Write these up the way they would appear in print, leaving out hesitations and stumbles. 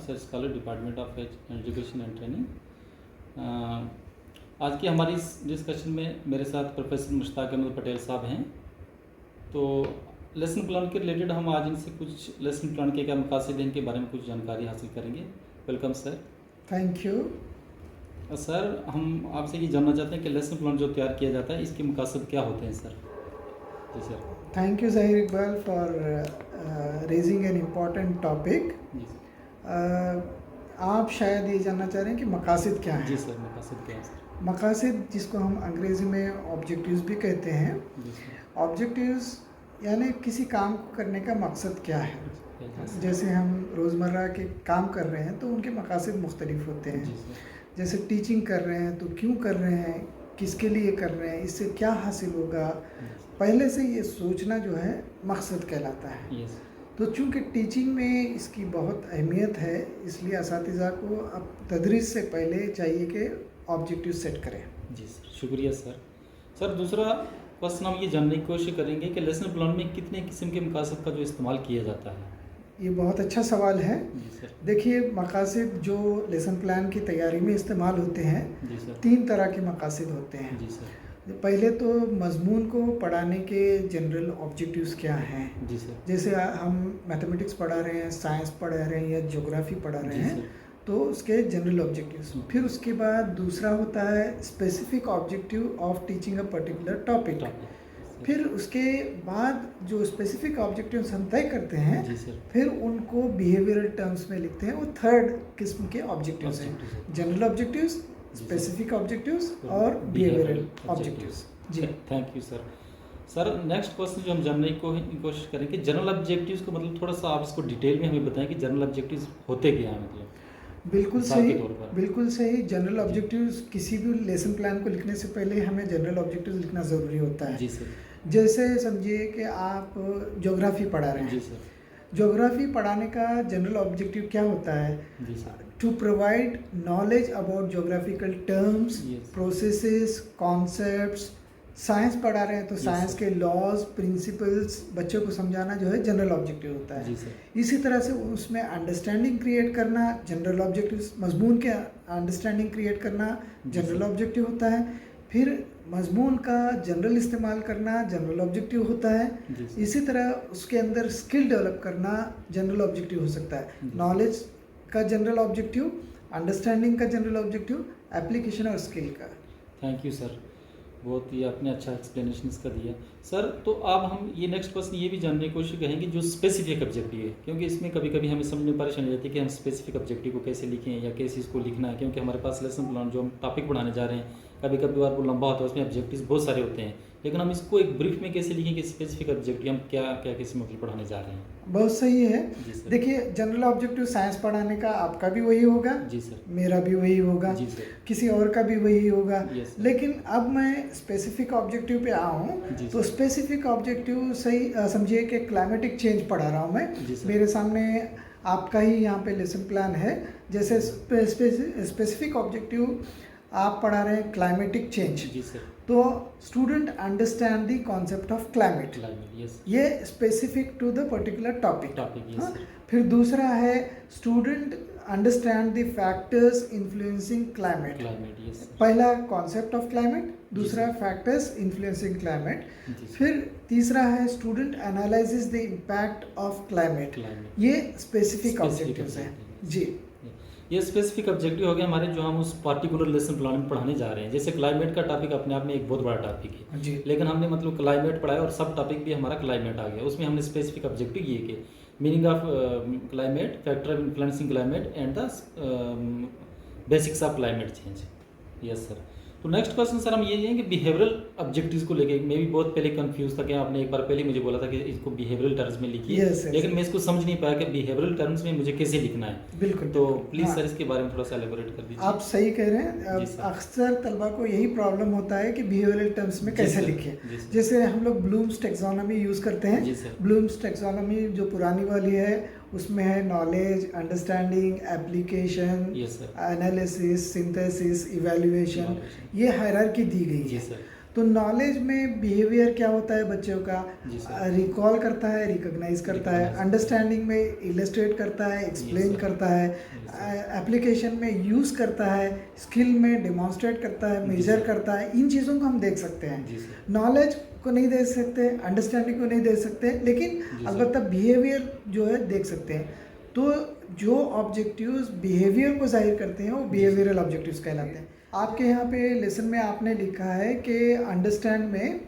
Research scholar, department of education and training. आज की हमारी इस डिस्कशन में मेरे साथ प्रोफेसर मुश्ताक अहमद पटेल साहब हैं। तो लेसन प्लान के रिलेटेड हम आज इनसे कुछ लेसन प्लान के क्या मकासद हैं इनके बारे में कुछ जानकारी हासिल करेंगे। Welcome sir. Thank you. Sir, हम आपसे ये जानना चाहते हैं कि लेसन प्लान जो तैयार किया जाता है इसके मकासद क्या होते हैं सर? जी sir. Thank you Zaheer Iqbal for raising an important topic. जी सर। आप शायद ये जानना चाह रहे हैं कि मकासद क्या है। जी सर, मकासद क्या है सर? मकासद जिसको हम अंग्रेज़ी में ऑब्जेक्टिव्स भी कहते हैं। जी सर। ऑब्जेक्टिव्स यानी किसी काम को करने का मकसद क्या है। जी जैसे हम रोज़मर्रा के काम कर रहे हैं तो उनके मकासद मुख्तलिफ होते हैं। सर। जैसे टीचिंग कर रहे हैं तो क्यों कर रहे हैं, किसके लिए कर रहे हैं, इससे क्या हासिल होगा, पहले से ये सोचना जो है मकसद कहलाता है। यस। तो चूँकि टीचिंग में इसकी बहुत अहमियत है, इसलिए असातिज़ा को अब तदरीस से पहले चाहिए कि ऑब्जेक्टिव सेट करें। जी सर, शुक्रिया सर। सर, दूसरा क्वेश्चन हम ये जानने की कोशिश करेंगे कि लेसन प्लान में कितने किस्म के मकासद का जो इस्तेमाल किया जाता है? ये बहुत अच्छा सवाल है। जी सर। देखिए, मकासद जो लेसन प्लान की तैयारी में इस्तेमाल होते हैं, जी सर। 3 तरह के मकासद होते हैं। जी सर। पहले तो मज़मून को पढ़ाने के जनरल ऑब्जेक्टिव्स क्या हैं। जी सर। जैसे हम मैथमेटिक्स पढ़ा रहे हैं, साइंस पढ़ा रहे हैं या ज्योग्राफी पढ़ा रहे जी हैं, सर। तो उसके जनरल ऑब्जेक्टिव्स। फिर उसके बाद दूसरा होता है specific objective of teaching a particular topic. Topic. फिर उसके बाद जो स्पेसिफिक ऑब्जेक्टिव्स हम तय करते हैं, जी सर। फिर उनको बिहेवियरल टर्म्स में लिखते हैं। वो थर्ड किस्म के ऑब्जेक्टिव्स हैं। जनरल ऑब्जेक्टिव्स, स्पेसिफिक ऑब्जेक्टिव्स और बिहेवियरल ऑब्जेक्टिव्स। जी, thank you sir. Sir, next question जो हम जानने की कोशिश करेंगे, जनरल ऑब्जेक्टिव्स को मतलब थोड़ा सा आप इसको डिटेल में हमें बताएं कि जनरल ऑब्जेक्टिव्स होते क्या हैं, मतलब बिल्कुल मिसाल सही, के तौर पर। बिल्कुल सही। जनरल ऑब्जेक्टिव्स, किसी भी लेसन प्लान को लिखने से पहले हमें जनरल ऑब्जेक्टिव्स लिखना ज़रूरी होता है। जी सर। जैसे समझिए कि आप ज्योग्राफी पढ़ा रहे जी हैं। सर। ज्योग्राफी पढ़ाने का जनरल ऑब्जेक्टिव क्या होता है? जी sir. To provide knowledge about geographical terms, Yes. Processes, concepts. Science पढ़ा रहे हैं तो Yes, साइंस sir. के लॉज, प्रिंसिपल्स बच्चों को समझाना जो है जनरल ऑब्जेक्टिव होता है। जी सर। इसी तरह से उसमें अंडरस्टैंडिंग क्रिएट करना जनरल ऑब्जेक्टिव, मजमून के अंडरस्टैंडिंग क्रिएट करना जनरल sir. ऑब्जेक्टिव होता है। फिर मजमून का जनरल इस्तेमाल करना जनरल ऑब्जेक्टिव होता है। जी सर। इसी तरह उसके अंदर स्किल डेवलप करना जनरल ऑब्जेक्टिव हो सकता है। जी। नॉलेज का जनरल ऑब्जेक्टिव, अंडरस्टैंडिंग का जनरल ऑब्जेक्टिव, एप्लीकेशन और स्किल का। थैंक यू सर, बहुत ही आपने अच्छा एक्सप्लेनेशन इसका दिया। सर, तो अब हम ये नेक्स्ट क्वेश्चन ये भी जानने की कोशिश करेंगे जो स्पेसिफिक ऑब्जेक्टिव है, क्योंकि इसमें कभी कभी हमें समझ में परेशानी रहती है कि हम स्पेसिफिक ऑब्जेक्टिव को कैसे लिखें या कैसे इसको लिखना है, क्योंकि हमारे पास लेसन प्लान जो हम टॉपिक पढ़ाने जा रहे हैं कभी कभी बार वो लंबा होता है, उसमें ऑब्जेक्टिव्स बहुत सारे होते हैं, लेकिन हम इसको एक ब्रीफ में कैसे लिखें कि स्पेसिफिक ऑब्जेक्टिव हम क्या क्या किस मौके पढ़ाने जा रहे हैं? बहुत सही है। जी सर। देखिए, जनरल ऑब्जेक्टिव साइंस पढ़ाने का आपका भी वही होगा, जी सर। मेरा भी वही होगा, जी सर। किसी और का भी वही होगा। Yes sir. लेकिन अब मैं स्पेसिफिक ऑब्जेक्टिव पे आऊँ जी तो सर। स्पेसिफिक ऑब्जेक्टिव सही समझिए कि क्लाइमेटिक चेंज पढ़ा रहा हूँ मैं। जी सर। मेरे सामने आपका ही यहाँ पे लेसन प्लान है। जैसे स्पेसिफिक ऑब्जेक्टिव आप पढ़ा रहे हैं क्लाइमेटिक चेंज, जी सर। तो student understand the concept of climate. Climate. Yes. ये specific to the particular topic. Topic. Yes हाँ? सर। फिर दूसरा है student understand the factors influencing climate. Climate. Yes sir. पहला कॉन्सेप्ट ऑफ क्लाइमेट, दूसरा sir. Factors influencing climate. जी sir. फिर तीसरा है student analyses the impact of climate. Climate. ये स्पेसिफिक Specific ऑब्जेक्टिव्स हैं। objectives. जी, ये स्पेसिफिक ऑब्जेक्टिव हो गए हमारे जो हम उस पार्टिकुलर लेसन प्लान में पढ़ाने जा रहे हैं। जैसे क्लाइमेट का टॉपिक अपने आप में एक बहुत बड़ा टॉपिक है, जी, लेकिन हमने मतलब क्लाइमेट पढ़ाया और सब टॉपिक भी हमारा क्लाइमेट आ गया, उसमें हमने स्पेसिफिक ऑब्जेक्टिव ये कि meaning of climate, factor of influencing climate and the basics of climate change. Yes sir. तो नेक्स्ट क्वेश्चन सर हम ये हैं कि बिहेवियरल ऑब्जेक्टिव्स को लेके मैं भी बहुत पहले कंफ्यूज था कि आपने एक बार पहले मुझे बोला था कि इसको बिहेवियरल टर्म्स में लिखिए। Yes, yes, लेकिन yes. मैं इसको समझ नहीं पाया कि बिहेवियरल टर्म्स में मुझे कैसे लिखना है। बिल्कुल। तो बिल्कुल। प्लीज़ हाँ, सर इसके बारे में थोड़ा सा एलेबोरेट कर दीजिए। आप सही कह रहे हैं। जी सर। अक्सर तलबा को यही प्रॉब्लम होता है कि बिहेवियरल टर्म्स में जी कैसे सर। लिखें। जी सर। जैसे हम लोग ब्लूम्स टेक्सोनॉमी यूज़ करते हैं। जी सर। ब्लूम्स टेक्सोनॉमी जो पुरानी वाली है उसमें है knowledge, understanding, application, yes sir. Analysis, synthesis, evaluation, Evaluation. ये हायरार्की दी गई जी है। सर। तो नॉलेज में बिहेवियर क्या होता है बच्चों का, जी सर। रिकॉल करता है, रिकॉग्नाइज करता है, Recognize अंडरस्टैंडिंग में इलस्ट्रेट करता है, एक्सप्लेन sir. करता है, Yes, एप्लीकेशन में यूज़ करता है, स्किल में डेमोन्स्ट्रेट करता है, जी मेजर sir. करता है। इन चीज़ों को हम देख सकते हैं। जी सर। नॉलेज को नहीं दे सकते, अंडरस्टैंडिंग को नहीं दे सकते, लेकिन जी अलबत्ता बिहेवियर जो है देख सकते हैं। तो जो ऑब्जेक्टिव्स बिहेवियर को जाहिर करते हैं वो बिहेवियरल ऑब्जेक्टिव्स कहलाते हैं। आपके यहाँ पे लेसन में आपने लिखा है कि अंडरस्टैंड में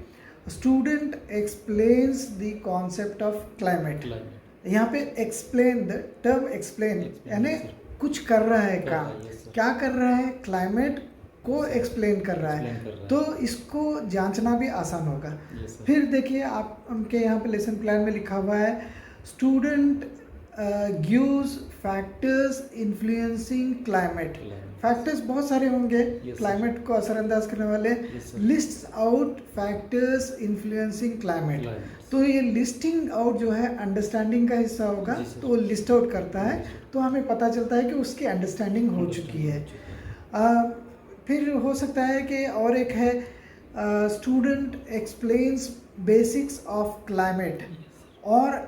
student explains the concept of climate. Climate. यहाँ पे explain, the term explain Explain, यानी yes, sir. कुछ कर रहा है कर काम। रहा है, yes, sir. क्या कर रहा है? क्लाइमेट को एक्सप्लेन कर रहा Explain है। कर रहा है। तो इसको जांचना भी आसान होगा। Yes, sir. फिर देखिए आप उनके यहाँ पे लेसन प्लान में लिखा हुआ है student gives factors influencing climate. Climate. Factors बहुत सारे होंगे sir. क्लाइमेट को असरअंदाज करने वाले। Yes, sir. List out factors influencing climate. Climate. तो ये लिस्टिंग आउट जो है अंडरस्टैंडिंग का हिस्सा होगा, जी, sir. तो वो लिस्ट आउट करता है, जी, sir. तो हमें पता चलता है कि उसकी अंडरस्टैंडिंग हो चुकी है। फिर हो सकता है कि और एक है student explains basics of climate, और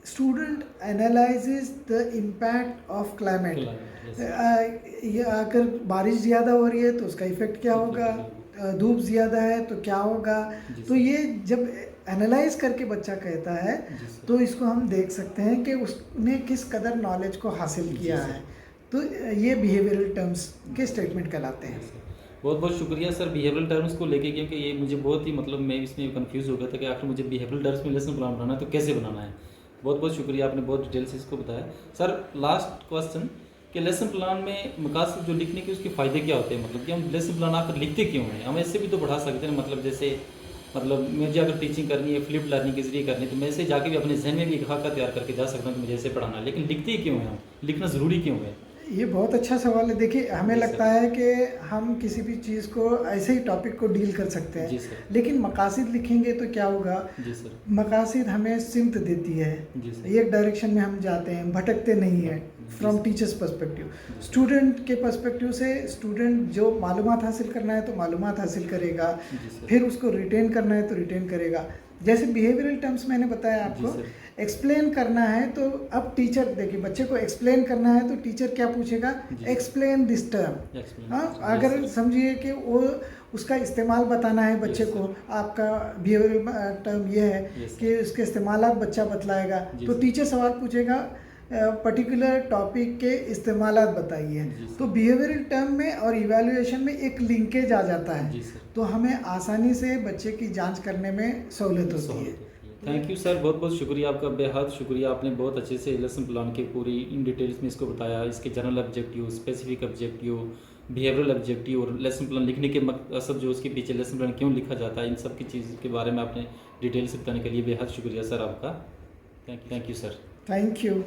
student analyses the impact of climate. Climate, yes, sir. ये अगर बारिश ज़्यादा हो रही है तो उसका इफेक्ट क्या होगा, धूप ज़्यादा है तो क्या होगा। जी, तो sir. ये जब एनालाइज करके बच्चा कहता है जी, sir. तो इसको हम देख सकते हैं कि उसने किस कदर नॉलेज को हासिल जी, किया sir. है। तो ये बिहेवियरल टर्म्स के स्टेटमेंट कहलाते हैं। बहुत बहुत शुक्रिया सर बिहेवियरल टर्म्स को लेके, क्योंकि ये मुझे बहुत ही मतलब मैं इसमें कंफ्यूज हो गया था कि आखिर मुझे बिहेवियरल टर्म्स में लेसन प्लान बनाना है तो कैसे बनाना है। बहुत बहुत शुक्रिया, आपने बहुत डिटेल से इसको बताया। सर लास्ट क्वेश्चन कि लेसन प्लान में मकासद जो लिखने के उसके फ़ायदे क्या होते हैं, मतलब कि हम लेसन प्लान आकर लिखते क्यों हैं? हम ऐसे भी तो पढ़ा सकते हैं, मतलब जैसे मतलब मुझे अगर टीचिंग करनी है फ्लिप लर्निंग के जरिए करनी है तो मैं ऐसे जाके भी अपने जहन में भी एक खाका तैयार करके जा सकता हूँ कि मुझे ऐसे पढ़ाना है, लेकिन लिखते ही क्यों हैं हम? लिखना ज़रूरी क्यों है? ये बहुत अच्छा सवाल है। देखिए हमें जी, लगता सर. है कि हम किसी भी चीज़ को ऐसे ही टॉपिक को डील कर सकते जी, हैं, सर. लेकिन मकासद लिखेंगे तो क्या होगा, जी सर। मकासद हमें सिमत देती है, जी सर। एक डायरेक्शन में हम जाते हैं, भटकते नहीं हैं। जी फ्रॉम सर। टीचर्स पर्सपेक्टिव, जी। स्टूडेंट के पर्सपेक्टिव से स्टूडेंट जो मालूमात हासिल करना है तो मालूमात हासिल करेगा, जी सर। फिर उसको रिटेन करना है तो रिटेन करेगा। जैसे बिहेवियरल टर्म्स मैंने बताया जी आपको, सर। एक्सप्लेन करना है तो अब टीचर देखिए बच्चे को एक्सप्लेन करना है तो टीचर क्या पूछेगा, जी। Explain this term. Explain हाँ, this term, अगर yes, sir. समझिए कि वो उसका इस्तेमाल बताना है बच्चे Yes, को, sir. आपका बिहेवियरल टर्म ये है Yes, sir. कि उसके इस्तेमालात बच्चा बतलाएगा, जी, तो sir. टीचर सवाल पूछेगा पर्टिकुलर टॉपिक के इस्तेमालात बताइए। जी, sir. तो बिहेवियरल टर्म में और इवैल्यूएशन में एक लिंकेज आ जाता है, जी सर। तो हमें आसानी से बच्चे की जांच करने में सहूलियत होती है। थैंक यू सर, बहुत बहुत शुक्रिया आपका, बेहद शुक्रिया। आपने बहुत अच्छे से लेसन प्लान के पूरी इन डिटेल्स में इसको बताया, इसके general objective, specific objective, behavioural objective और लेसन प्लान लिखने के मकसद जो उसके पीछे लेसन प्लान क्यों लिखा जाता है, इन सब की चीज़ के बारे में आपने डिटेल से बताने के लिए बेहद शुक्रिया सर आपका। Thank you sir. Thank you.